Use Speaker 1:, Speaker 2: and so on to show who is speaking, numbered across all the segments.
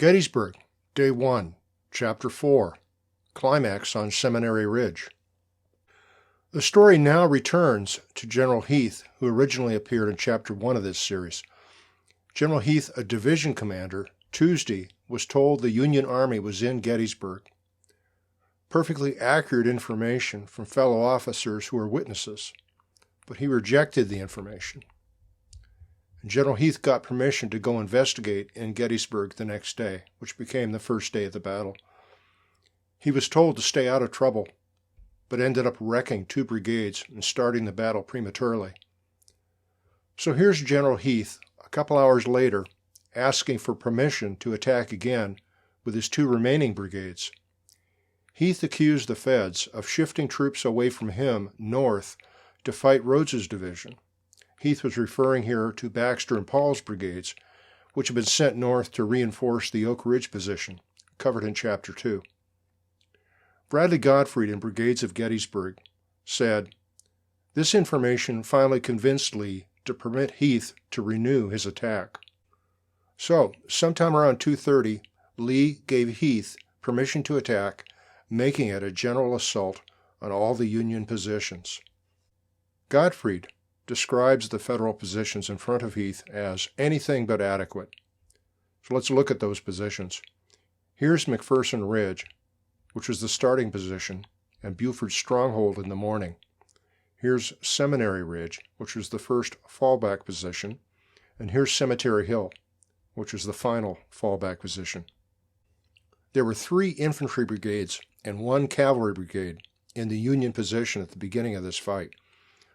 Speaker 1: Gettysburg, Day 1, Chapter 4, Climax on Seminary Ridge. The story now returns to General Heath, who originally appeared in Chapter 1 of this series. General Heath, a division commander, Tuesday was told the Union Army was in Gettysburg. Perfectly accurate information from fellow officers who were witnesses, but he rejected the information. General Heath got permission to go investigate in Gettysburg the next day, which became the first day of the battle. He was told to stay out of trouble, but ended up wrecking 2 brigades and starting the battle prematurely. So here's General Heath, a couple hours later, asking for permission to attack again with his 2 remaining brigades. Heath accused the Feds of shifting troops away from him north to fight Rodes's division. Heath was referring here to Baxter and Paul's brigades, which had been sent north to reinforce the Oak Ridge position, covered in Chapter 2. Bradley Gottfried in Brigades of Gettysburg said, "This information finally convinced Lee to permit Heath to renew his attack." So, sometime around 2:30, Lee gave Heath permission to attack, making it a general assault on all the Union positions. Gottfried describes the Federal positions in front of Heath as anything but adequate. So let's look at those positions. Here's McPherson Ridge, which was the starting position, and Buford's stronghold in the morning. Here's Seminary Ridge, which was the first fallback position, and here's Cemetery Hill, which was the final fallback position. There were 3 infantry brigades and 1 cavalry brigade in the Union position at the beginning of this fight.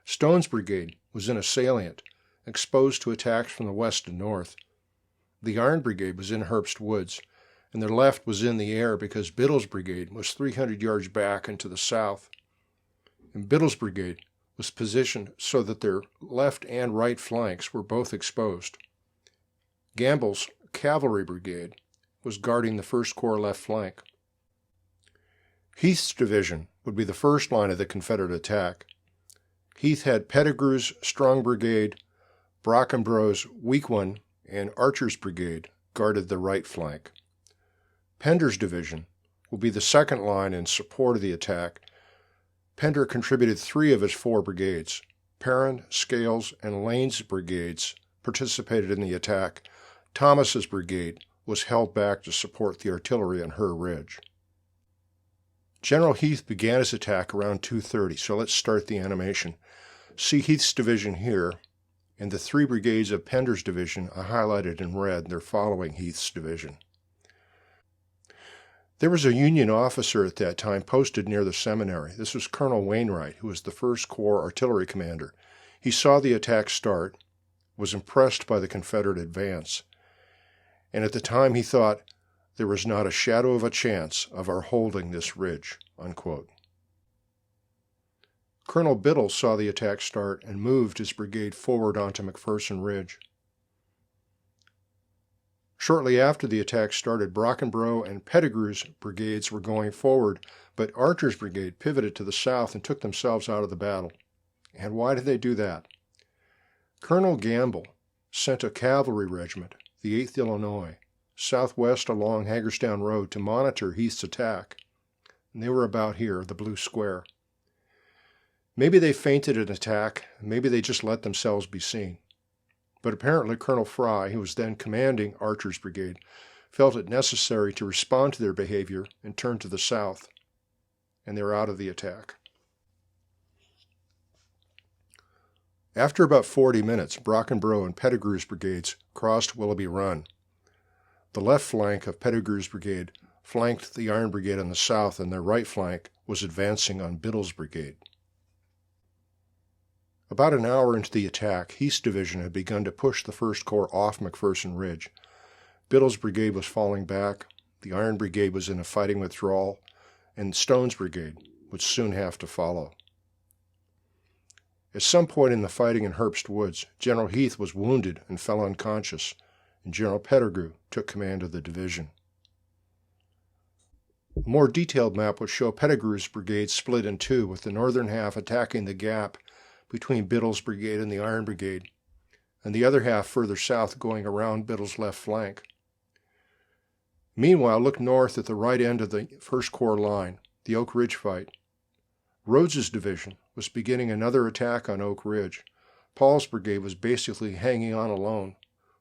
Speaker 1: Stone's brigade was in a salient, exposed to attacks from the west and north. The Iron Brigade was in Herbst Woods, and their left was in the air because Biddle's brigade was 300 yards back and to the south. And Biddle's brigade was positioned so that their left and right flanks were both exposed. Gamble's cavalry brigade was guarding the 1st Corps left flank. Heath's division would be the first line of the Confederate attack. Heath had Pettigrew's strong brigade, Brockenbrough's weak one, and Archer's brigade guarded the right flank. Pender's division will be the second line in support of the attack. Pender contributed 3 of his 4 brigades. Perrin, Scales, and Lane's brigades participated in the attack. Thomas's brigade was held back to support the artillery on Her Ridge. General Heath began his attack around 2:30, so let's start the animation. See Heath's division here, and the 3 brigades of Pender's division are highlighted in red. They're following Heath's division. There was a Union officer at that time posted near the seminary. This was Colonel Wainwright, who was the 1st Corps artillery commander. He saw the attack start, was impressed by the Confederate advance, and at the time he thought, "There was not a shadow of a chance of our holding this ridge," unquote. Colonel Biddle saw the attack start and moved his brigade forward onto McPherson Ridge. Shortly after the attack started, Brockenbrough and Pettigrew's brigades were going forward, but Archer's brigade pivoted to the south and took themselves out of the battle. And why did they do that? Colonel Gamble sent a cavalry regiment, the 8th Illinois, southwest along Hagerstown Road to monitor Heath's attack. And they were about here, the blue square. Maybe they feinted an attack, maybe they just let themselves be seen. But apparently Colonel Fry, who was then commanding Archer's brigade, felt it necessary to respond to their behavior and turn to the south, and they were out of the attack. After about 40 minutes, Brockenbrough and Pettigrew's brigades crossed Willoughby Run. The left flank of Pettigrew's brigade flanked the Iron Brigade on the south, and their right flank was advancing on Biddle's brigade. About an hour into the attack, Heath's division had begun to push the 1st Corps off McPherson Ridge. Biddle's brigade was falling back, the Iron Brigade was in a fighting withdrawal, and Stone's brigade would soon have to follow. At some point in the fighting in Herbst Woods, General Heath was wounded and fell unconscious, and General Pettigrew took command of the division. A more detailed map would show Pettigrew's brigade split in 2, with the northern half attacking the gap between Biddle's brigade and the Iron Brigade, and the other half further south going around Biddle's left flank. Meanwhile, look north at the right end of the First Corps line, the Oak Ridge fight. Rhodes's division was beginning another attack on Oak Ridge. Paul's brigade was basically hanging on alone,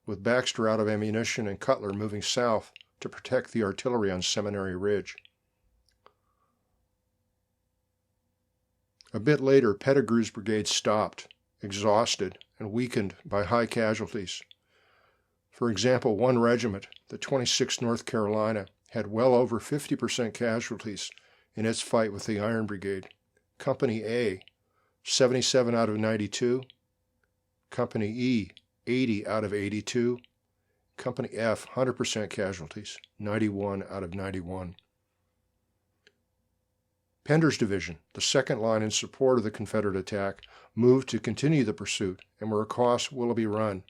Speaker 1: with Baxter out of ammunition and Cutler moving south to protect the artillery on Seminary Ridge. A bit later, Pettigrew's brigade stopped, exhausted and weakened by high casualties. For example, one regiment, the 26th North Carolina, had well over 50% casualties in its fight with the Iron Brigade. Company A, 77 out of 92. Company E, 80 out of 82. Company F, 100% casualties, 91 out of 91. Pender's division, the second line in support of the Confederate attack, moved to continue the pursuit and were across Willoughby Run.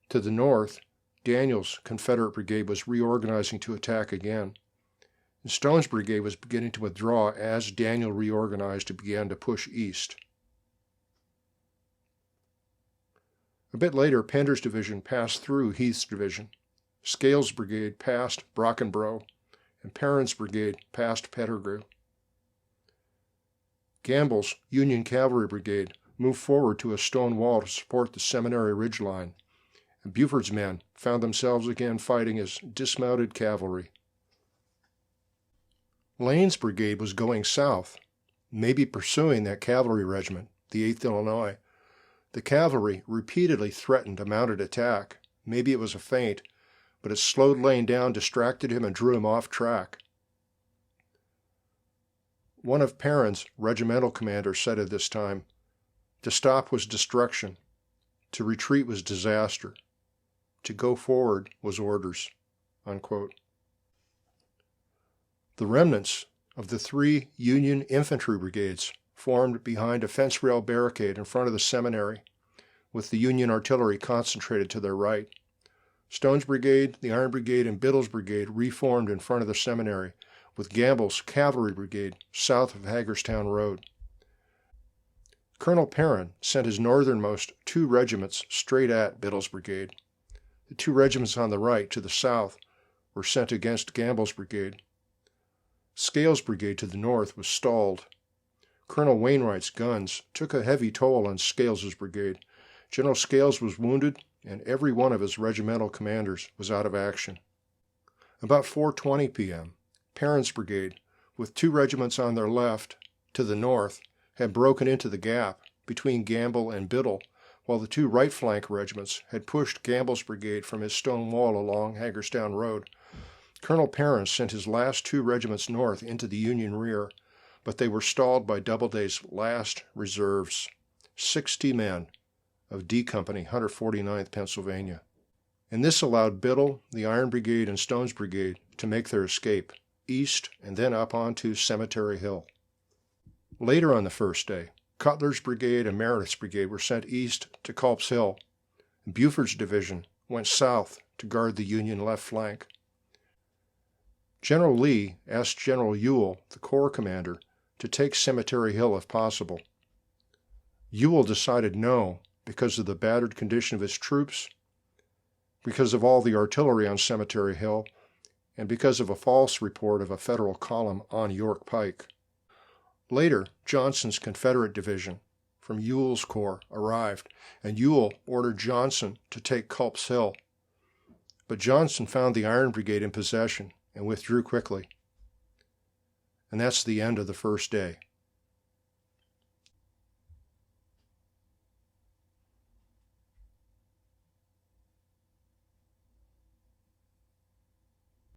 Speaker 1: To the north, Daniel's Confederate brigade was reorganizing to attack again. And Stone's brigade was beginning to withdraw as Daniel reorganized and began to push east. A bit later, Pender's division passed through Heath's division. Scales' brigade passed Brockenbrough, and Perrin's brigade passed Pettigrew. Gamble's Union Cavalry Brigade moved forward to a stone wall to support the Seminary Ridge line, and Buford's men found themselves again fighting as dismounted cavalry. Lane's brigade was going south, maybe pursuing that cavalry regiment, the 8th Illinois. The cavalry repeatedly threatened a mounted attack. Maybe it was a feint, but it slowed Lane down, distracted him, and drew him off track. One of Perrin's regimental commanders said at this time, "To stop was destruction. To retreat was disaster. To go forward was orders." Unquote. The remnants of the 3 Union infantry brigades formed behind a fence rail barricade in front of the seminary, with the Union artillery concentrated to their right. Stone's brigade, the Iron Brigade, and Biddle's brigade reformed in front of the seminary, with Gamble's cavalry brigade south of Hagerstown Road. Colonel Perrin sent his northernmost 2 regiments straight at Biddle's brigade. The 2 regiments on the right, to the south, were sent against Gamble's brigade. Scales' brigade to the north was stalled. Colonel Wainwright's guns took a heavy toll on Scales' brigade. General Scales was wounded, and every one of his regimental commanders was out of action. About 4:20 p.m., Perrin's brigade, with 2 regiments on their left, to the north, had broken into the gap between Gamble and Biddle, while the 2 right flank regiments had pushed Gamble's brigade from his stone wall along Hagerstown Road. Colonel Perrin sent his last 2 regiments north into the Union rear, but they were stalled by Doubleday's last reserves, 60 men of D Company, 149th Pennsylvania. And this allowed Biddle, the Iron Brigade, and Stone's brigade to make their escape east and then up onto Cemetery Hill. Later on the first day, Cutler's brigade and Meredith's brigade were sent east to Culp's Hill, and Buford's division went south to guard the Union left flank. General Lee asked General Ewell, the Corps commander, to take Cemetery Hill if possible. Ewell decided no because of the battered condition of his troops, because of all the artillery on Cemetery Hill, and because of a false report of a Federal column on York Pike. Later, Johnson's Confederate division from Ewell's corps arrived, and Ewell ordered Johnson to take Culp's Hill. But Johnson found the Iron Brigade in possession and withdrew quickly. And that's the end of the first day.